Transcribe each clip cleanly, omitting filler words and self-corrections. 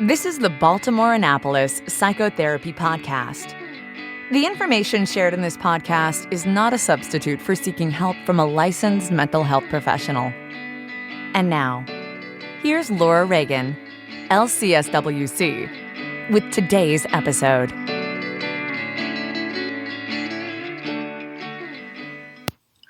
This is the Baltimore Annapolis Psychotherapy Podcast. The information shared in this podcast is not a substitute for seeking help from a licensed mental health professional. And now, here's Laura Reagan, LCSW-C, with today's episode.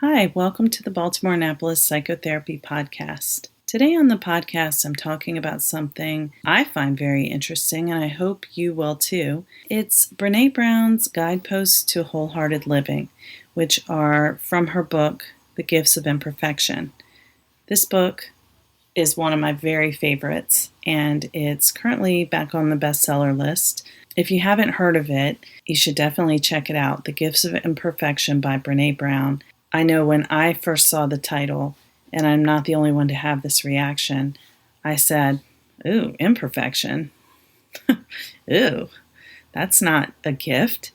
Hi, welcome to the Baltimore Annapolis Psychotherapy Podcast. Today on the podcast, I'm talking about something I find very interesting, and I hope you will too. It's Brené Brown's Guideposts to Wholehearted Living, which are from her book, The Gifts of Imperfection. This book is one of my very favorites, and it's currently back on the bestseller list. If you haven't heard of it, you should definitely check it out, The Gifts of Imperfection by Brené Brown. I know when I first saw the title, and I'm not the only one to have this reaction, I said, ooh, imperfection. Ooh, that's not a gift.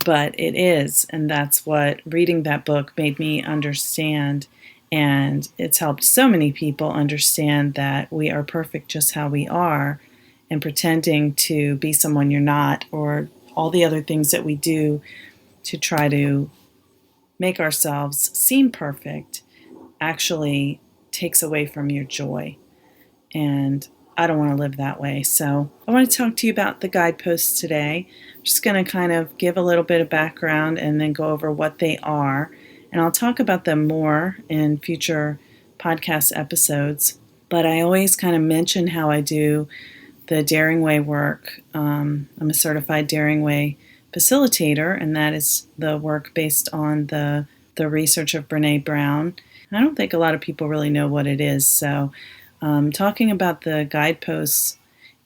But it is, and that's what reading that book made me understand. And it's helped so many people understand that we are perfect just how we are, and pretending to be someone you're not, or all the other things that we do to try to make ourselves seem perfect actually takes away from your joy. And I don't want to live that way. So I want to talk to you about the guideposts today. I'm just going to kind of give a little bit of background and then go over what they are. And I'll talk about them more in future podcast episodes. But I always kind of mention how I do the Daring Way work. I'm a certified Daring Way facilitator, and that is the work based on the research of Brené Brown. I don't think a lot of people really know what it is, so talking about the guideposts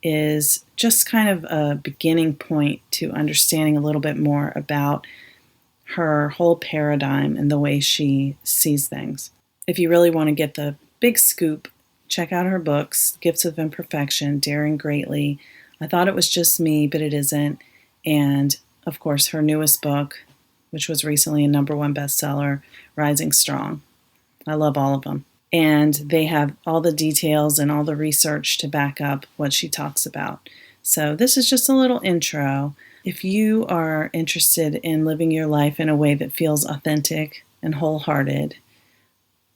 is just kind of a beginning point to understanding a little bit more about her whole paradigm and the way she sees things. If you really want to get the big scoop, check out her books, Gifts of Imperfection, Daring Greatly. I thought it was just me, but it isn't. And of course, her newest book, which was recently a #1 bestseller, Rising Strong. I love all of them. And they have all the details and all the research to back up what she talks about. So this is just a little intro. If you are interested in living your life in a way that feels authentic and wholehearted,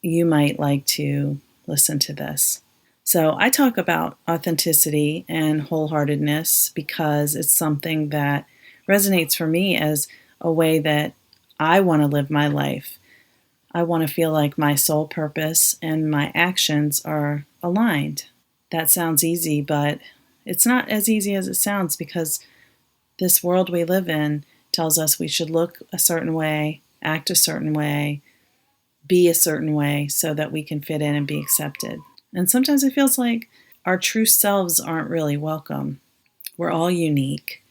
you might like to listen to this. So I talk about authenticity and wholeheartedness because it's something that resonates for me as a way that I want to live my life. I want to feel like my sole purpose and my actions are aligned. That sounds easy, but it's not as easy as it sounds because this world we live in tells us we should look a certain way, act a certain way, be a certain way so that we can fit in and be accepted. And sometimes it feels like our true selves aren't really welcome. We're all unique.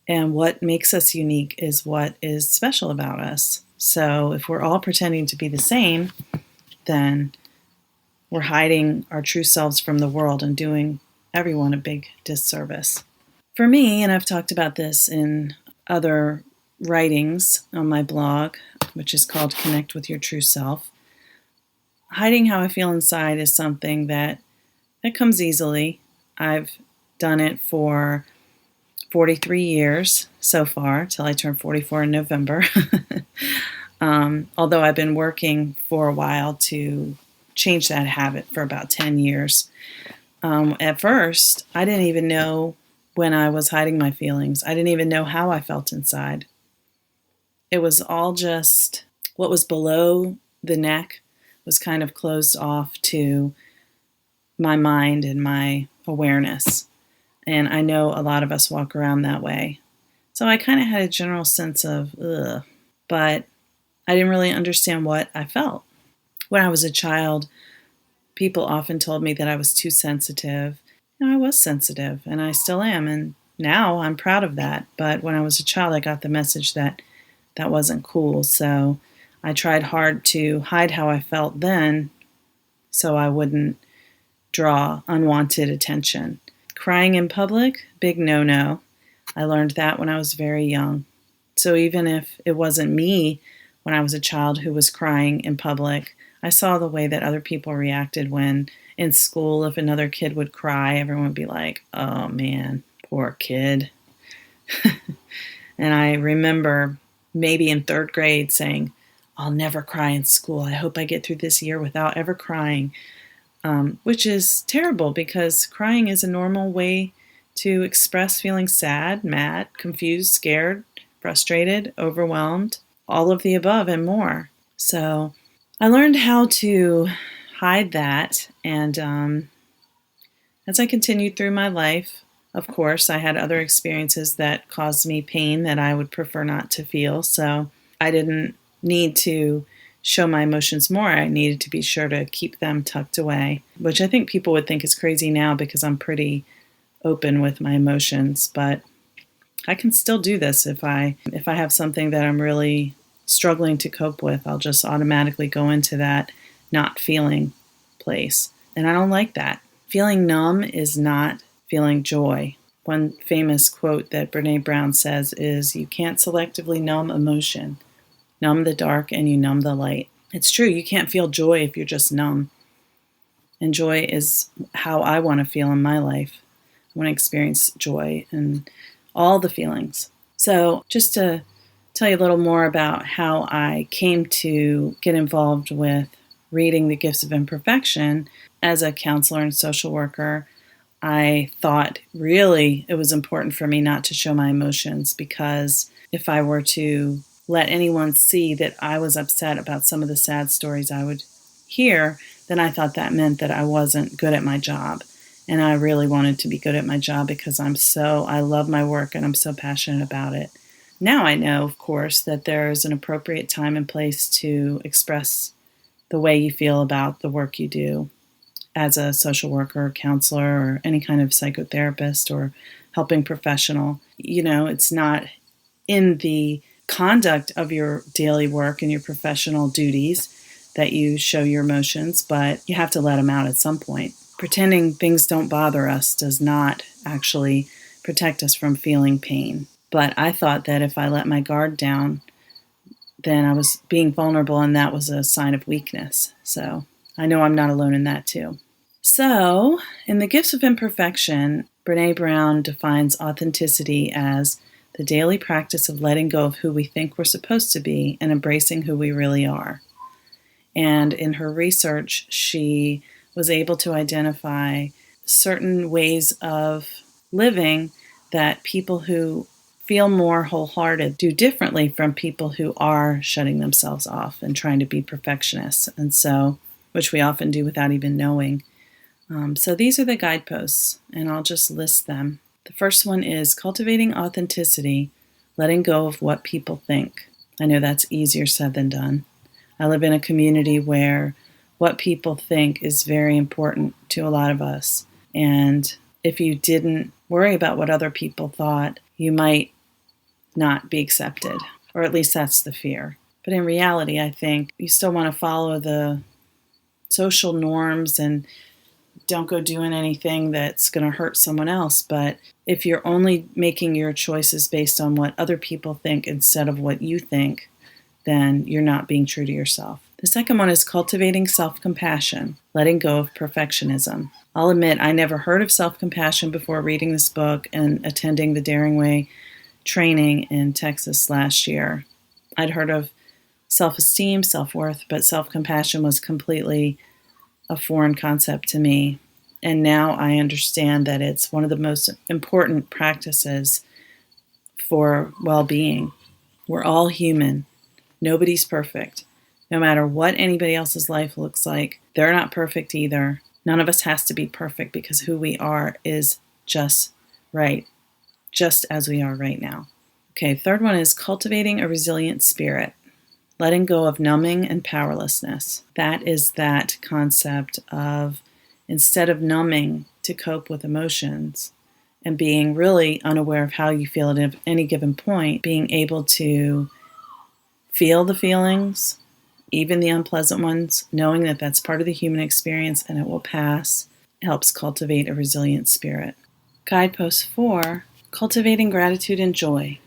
And what makes us unique is what is special about us. So if we're all pretending to be the same, then we're hiding our true selves from the world and doing everyone a big disservice. For me, and I've talked about this in other writings on my blog, which is called Connect with Your True Self, hiding how I feel inside is something that comes easily. I've done it for 43 years so far, till I turn 44 in November. Although I've been working for a while to change that habit for about 10 years. At first, I didn't even know when I was hiding my feelings. I didn't even know how I felt inside. It was all just what was below the neck was kind of closed off to my mind and my awareness. And I know a lot of us walk around that way. So I kind of had a general sense of, ugh, but I didn't really understand what I felt. When I was a child, people often told me that I was too sensitive. I was sensitive, and I still am, and now I'm proud of that. But when I was a child, I got the message that that wasn't cool. So I tried hard to hide how I felt then so I wouldn't draw unwanted attention. Crying in public, big no-no. I learned that when I was very young. So even if it wasn't me when I was a child who was crying in public, I saw the way that other people reacted when in school, if another kid would cry, everyone would be like, oh man, poor kid. And I remember maybe in third grade saying, I'll never cry in school. I hope I get through this year without ever crying, which is terrible because crying is a normal way to express feeling sad, mad, confused, scared, frustrated, overwhelmed, all of the above and more. So I learned how to hide that, and as I continued through my life, of course, I had other experiences that caused me pain that I would prefer not to feel, so I didn't need to show my emotions more. I needed to be sure to keep them tucked away, which I think people would think is crazy now because I'm pretty open with my emotions, but I can still do this if I have something that I'm really struggling to cope with. I'll just automatically go into that not feeling place, and I don't like that. Feeling numb is not feeling joy. One famous quote that Brené Brown says is, you can't selectively numb emotion. Numb the dark and you numb the light. It's true, you can't feel joy if you're just numb. And joy is how I want to feel in my life. I want to experience joy and all the feelings. So just to tell you a little more about how I came to get involved with reading the Gifts of Imperfection as a counselor and social worker, I thought really it was important for me not to show my emotions, because if I were to let anyone see that I was upset about some of the sad stories I would hear, then I thought that meant that I wasn't good at my job. And I really wanted to be good at my job because I love my work and I'm so passionate about it. Now I know, of course, that there's an appropriate time and place to express the way you feel about the work you do as a social worker, counselor, or any kind of psychotherapist or helping professional. It's not in the conduct of your daily work and your professional duties that you show your emotions, but you have to let them out at some point. Pretending things don't bother us does not actually protect us from feeling pain. But I thought that if I let my guard down, then I was being vulnerable, and that was a sign of weakness. So I know I'm not alone in that too. So in the Gifts of Imperfection, Brené Brown defines authenticity as the daily practice of letting go of who we think we're supposed to be and embracing who we really are. And in her research, she was able to identify certain ways of living that people who feel more wholehearted do differently from people who are shutting themselves off and trying to be perfectionists, and so, which we often do without even knowing. So these are the guideposts, and I'll just list them. The first one is cultivating authenticity, letting go of what people think. I know that's easier said than done. I live in a community where what people think is very important to a lot of us. And if you didn't worry about what other people thought, you might not be accepted, or at least that's the fear. But in reality, I think you still want to follow the social norms and don't go doing anything that's going to hurt someone else. But if you're only making your choices based on what other people think instead of what you think, then you're not being true to yourself. The second one is cultivating self-compassion, letting go of perfectionism. I'll admit I never heard of self-compassion before reading this book and attending the Daring Way training in Texas last year. I'd heard of self-esteem, self-worth, but self-compassion was completely a foreign concept to me. And now I understand that it's one of the most important practices for well-being. We're all human. Nobody's perfect. No matter what anybody else's life looks like, they're not perfect either. None of us has to be perfect because who we are is just right, just as we are right now. Okay, third one is cultivating a resilient spirit, letting go of numbing and powerlessness. That is that concept of, instead of numbing to cope with emotions and being really unaware of how you feel at any given point, being able to feel the feelings, even the unpleasant ones, knowing that that's part of the human experience and it will pass, helps cultivate a resilient spirit. Guidepost 4, cultivating gratitude and joy,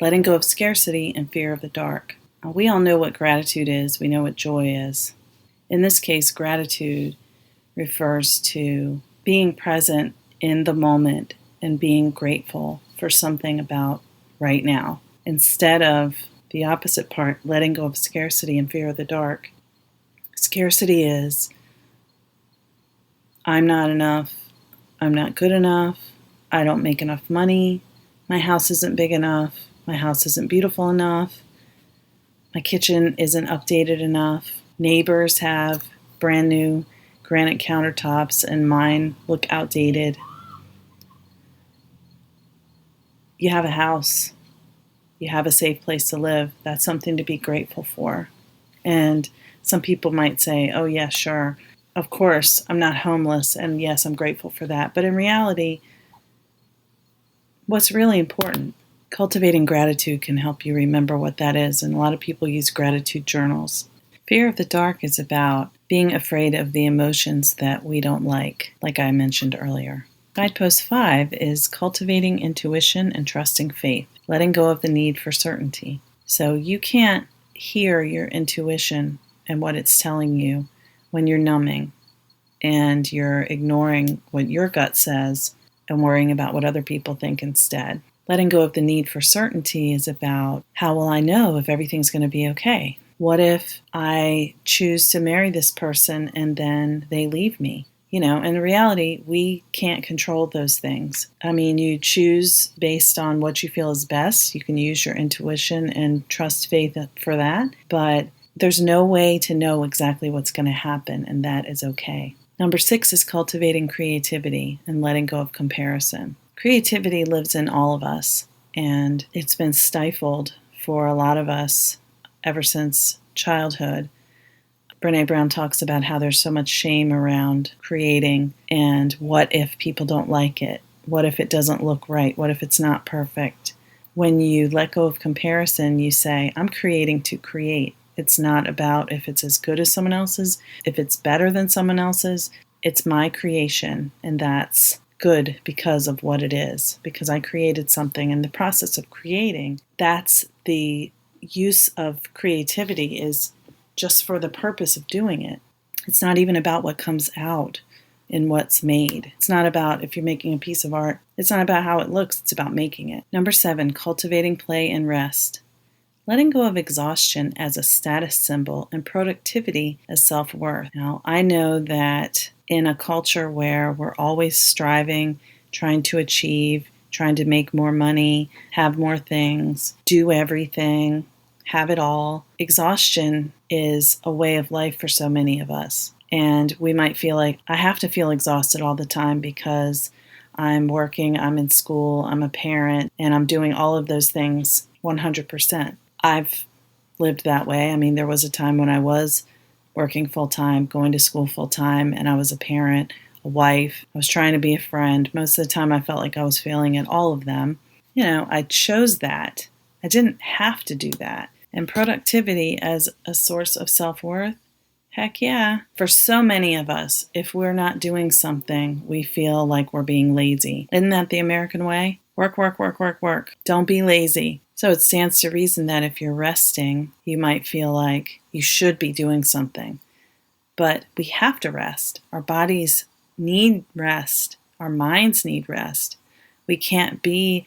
letting go of scarcity and fear of the dark. We all know what gratitude is. We know what joy is. In this case, gratitude refers to being present in the moment and being grateful for something about right now. Instead of the opposite part, letting go of scarcity and fear of the dark. Scarcity is, I'm not enough, I'm not good enough, I don't make enough money, my house isn't big enough, my house isn't beautiful enough, my kitchen isn't updated enough, neighbors have brand new granite countertops and mine look outdated. You have a house. You have a safe place to live. That's something to be grateful for. And some people might say, oh, yeah, sure. Of course, I'm not homeless. And yes, I'm grateful for that. But in reality, what's really important, cultivating gratitude can help you remember what that is. And a lot of people use gratitude journals. Fear of the dark is about being afraid of the emotions that we don't like I mentioned earlier. Guidepost 5 is cultivating intuition and trusting faith, letting go of the need for certainty. So you can't hear your intuition and what it's telling you when you're numbing and you're ignoring what your gut says and worrying about what other people think instead. Letting go of the need for certainty is about, how will I know if everything's going to be okay? What if I choose to marry this person and then they leave me? In reality, we can't control those things. I mean, you choose based on what you feel is best. You can use your intuition and trust faith for that, but there's no way to know exactly what's going to happen, and that is okay. Number 6 is cultivating creativity and letting go of comparison. Creativity lives in all of us, and it's been stifled for a lot of us ever since childhood. Brené Brown talks about how there's so much shame around creating, and what if people don't like it? What if it doesn't look right? What if it's not perfect? When you let go of comparison, you say, I'm creating to create. It's not about if it's as good as someone else's, if it's better than someone else's. It's my creation, and that's good because of what it is, because I created something. In the process of creating, that's the use of creativity, is just for the purpose of doing it. It's not even about what comes out in what's made. It's not about, if you're making a piece of art, it's not about how it looks, it's about making it. Number 7, cultivating play and rest. Letting go of exhaustion as a status symbol and productivity as self-worth. Now, I know that in a culture where we're always striving, trying to achieve, trying to make more money, have more things, do everything, have it all, exhaustion is a way of life for so many of us. And we might feel like, I have to feel exhausted all the time because I'm working, I'm in school, I'm a parent, and I'm doing all of those things 100%. I've lived that way. I mean, there was a time when I was working full-time, going to school full-time, and I was a parent, a wife. I was trying to be a friend. Most of the time I felt like I was failing at all of them. I chose that. I didn't have to do that. And productivity as a source of self-worth, heck yeah. For so many of us, if we're not doing something, we feel like we're being lazy. Isn't that the American way? Work, work, work, work, work. Don't be lazy. So it stands to reason that if you're resting, you might feel like you should be doing something. But we have to rest. Our bodies need rest. Our minds need rest. We can't be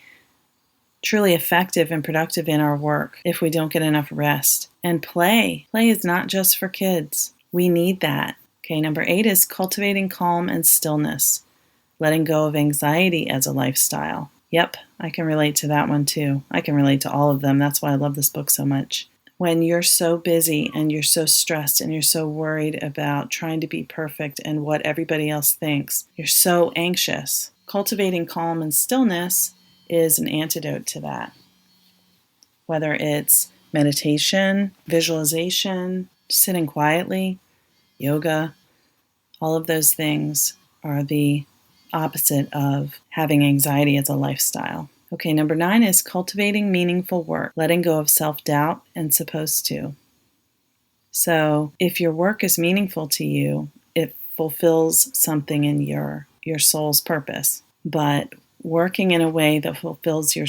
truly effective and productive in our work if we don't get enough rest. And play. Play is not just for kids. We need that. Okay, number 8 is cultivating calm and stillness. Letting go of anxiety as a lifestyle. Yep, I can relate to that one too. I can relate to all of them. That's why I love this book so much. When you're so busy and you're so stressed and you're so worried about trying to be perfect and what everybody else thinks, you're so anxious. Cultivating calm and stillness is an antidote to that. Whether it's meditation, visualization, sitting quietly, yoga, all of those things are the opposite of having anxiety as a lifestyle. Okay, number 9 is cultivating meaningful work, letting go of self-doubt and supposed to. So if your work is meaningful to you, it fulfills something in your soul's purpose. But working in a way that fulfills your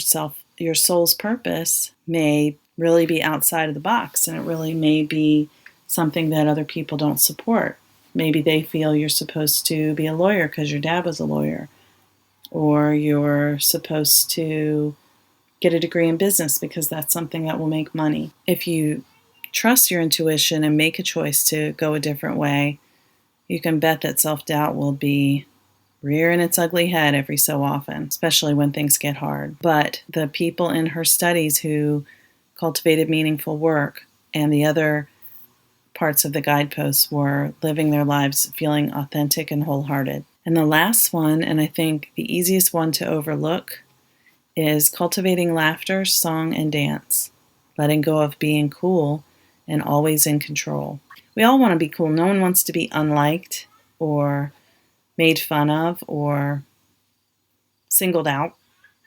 soul's purpose may really be outside of the box, and it really may be something that other people don't support. Maybe they feel you're supposed to be a lawyer because your dad was a lawyer, or you're supposed to get a degree in business because that's something that will make money. If you trust your intuition and make a choice to go a different way, you can bet that self-doubt will be rearing its ugly head every so often, especially when things get hard. But the people in her studies who cultivated meaningful work and the other parts of the guideposts were living their lives feeling authentic and wholehearted. And the last one, and I think the easiest one to overlook, is cultivating laughter, song, and dance, letting go of being cool and always in control. We all want to be cool. No one wants to be unliked or made fun of or singled out.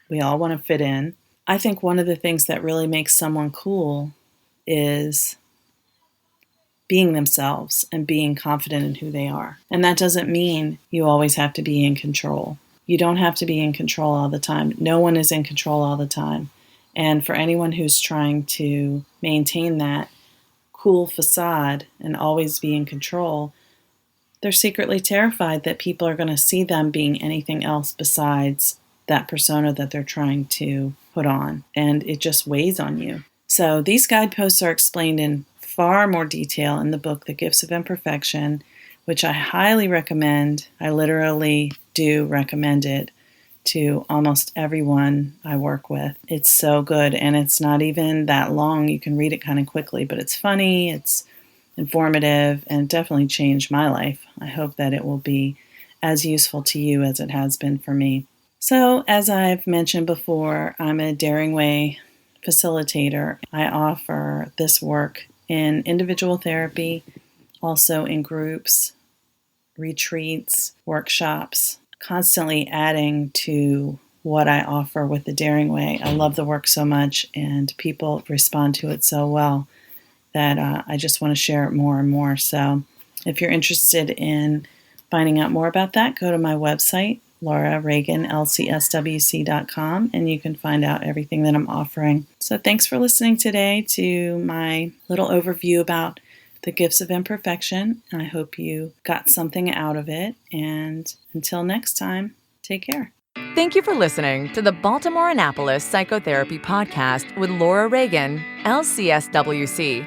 We all want to fit in. I think one of the things that really makes someone cool is being themselves and being confident in who they are. And that doesn't mean you always have to be in control. You don't have to be in control all the time. No one is in control all the time. And for anyone who's trying to maintain that cool facade and always be in control, they're secretly terrified that people are going to see them being anything else besides that persona that they're trying to put on. And it just weighs on you. So these guideposts are explained in far more detail in the book, The Gifts of Imperfection, which I highly recommend. I literally do recommend it to almost everyone I work with. It's so good, and it's not even that long. You can read it kind of quickly, but it's funny, it's informative, and it definitely changed my life. I hope that it will be as useful to you as it has been for me. So, as I've mentioned before, I'm a Daring Way facilitator. I offer this work in individual therapy, also in groups, retreats, workshops, constantly adding to what I offer with the Daring Way. I love the work so much, and people respond to it so well that I just want to share it more and more. So if you're interested in finding out more about that, go to my website, Laura Reagan, LCSW-C.com, and you can find out everything that I'm offering. So thanks for listening today to my little overview about the Gifts of Imperfection. I hope you got something out of it. And until next time, take care. Thank you for listening to the Baltimore Annapolis Psychotherapy Podcast with Laura Reagan, LCSW-C.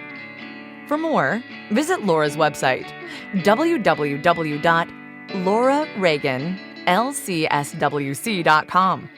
For more, visit Laura's website, www.laurareaganlcswc.com.